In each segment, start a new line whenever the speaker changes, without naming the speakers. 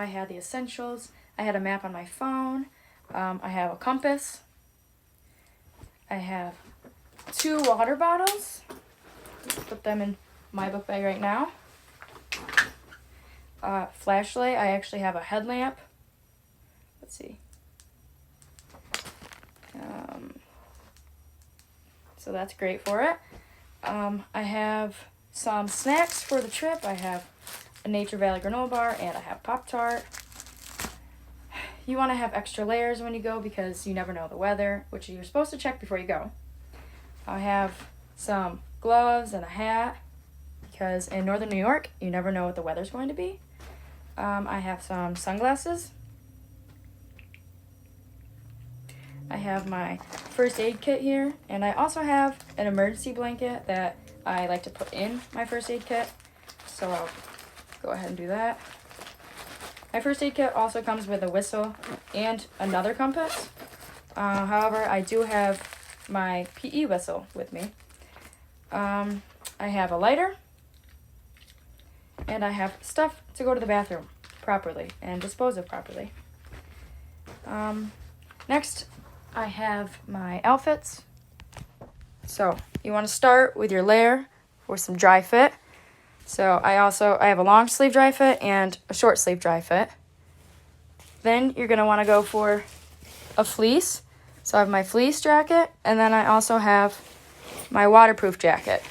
I had the essentials. I had a map on my phone. I have a compass. I have 2 water bottles. Put them in my book bag right now. Flashlight. I actually have a headlamp. Let's see. So that's great for it. I have some snacks for the trip. I have a Nature Valley granola bar and I have Pop-Tart. You want to have extra layers when you go because you never know the weather, which you're supposed to check before you go. I have some gloves and a hat because in northern New York, you never know what the weather's going to be. I have some sunglasses. I have my first aid kit here, and I also have an emergency blanket that I like to put in my first aid kit, so I'll go ahead and do that. My first aid kit also comes with a whistle and another compass. However, I do have my PE whistle with me. I have a lighter, and I have stuff to go to the bathroom properly and dispose of properly. Next, I have my outfits. So you want to start with your layer for some dry fit. So I have a long sleeve dry fit and a short sleeve dry fit. Then you're going to want to go for a fleece. So I have my fleece jacket, and then I also have my waterproof jacket.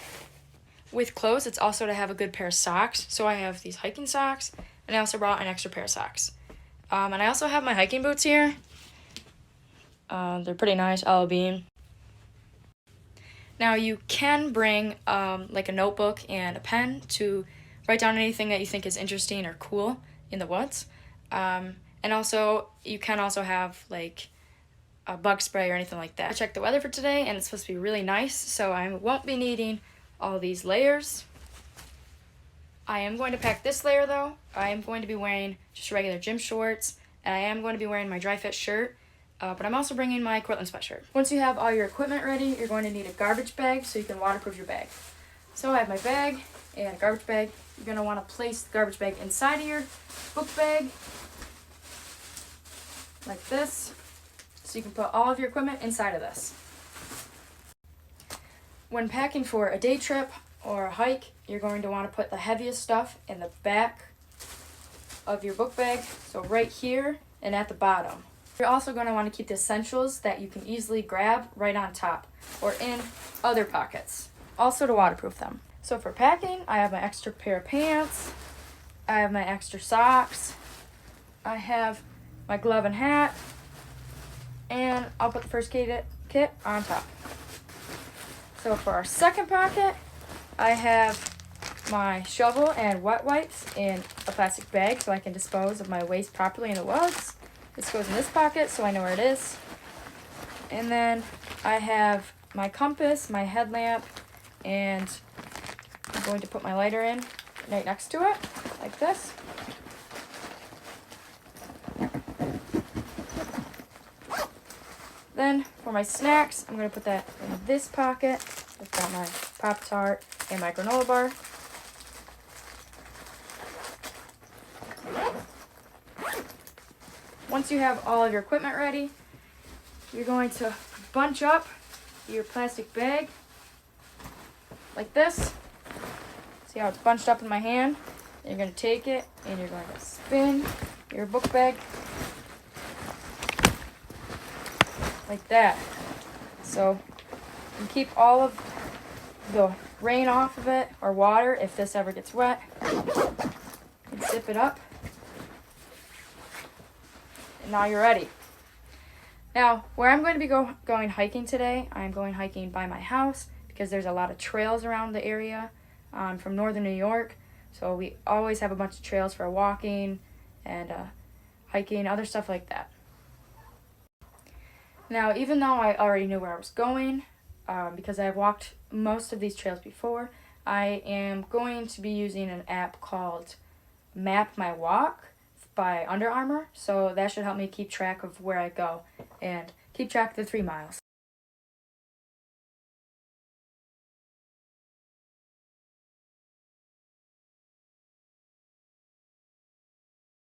With clothes, it's also to have a good pair of socks. So I have these hiking socks, and I also brought an extra pair of socks. And I also have my hiking boots here. They're pretty nice, Olive Beam. Now you can bring like a notebook and a pen to write down anything that you think is interesting or cool in the woods. And also, you can also have like a bug spray or anything like that. I checked the weather for today and it's supposed to be really nice, so I won't be needing all these layers. I am going to pack this layer though. I am going to be wearing just regular gym shorts, and I am going to be wearing my dry fit shirt, but I'm also bringing my Cortland sweatshirt. Once you have all your equipment ready, you're going to need a garbage bag so you can waterproof your bag. So I have my bag and a garbage bag. You're going to want to place the garbage bag inside of your book bag, like this, so you can put all of your equipment inside of this. When packing for a day trip or a hike, you're going to want to put the heaviest stuff in the back of your book bag, so right here and at the bottom. You're also going to want to keep the essentials that you can easily grab right on top or in other pockets, also to waterproof them. So for packing, I have my extra pair of pants, I have my extra socks, I have my glove and hat, and I'll put the first aid kit on top. So for our second pocket, I have my shovel and wet wipes in a plastic bag so I can dispose of my waste properly in the woods. This goes in this pocket so I know where it is. And then I have my compass, my headlamp, and I'm going to put my lighter in right next to it, like this. Then for my snacks, I'm going to put that in this pocket. I've got my Pop-Tart and my granola bar. Once you have all of your equipment ready, you're going to bunch up your plastic bag like this. See how it's bunched up in my hand? And you're going to take it and you're going to spin your book bag like that. So you keep all of the rain off of it or water if this ever gets wet. And zip it up. And now you're ready. Now, where I'm going to be going hiking today, I'm going hiking by my house because there's a lot of trails around the area. I'm from northern New York, so we always have a bunch of trails for walking and hiking, other stuff like that. Now, even though I already knew where I was going, because I've walked most of these trails before, I am going to be using an app called Map My Walk by Under Armour, so that should help me keep track of where I go and keep track of the 3 miles.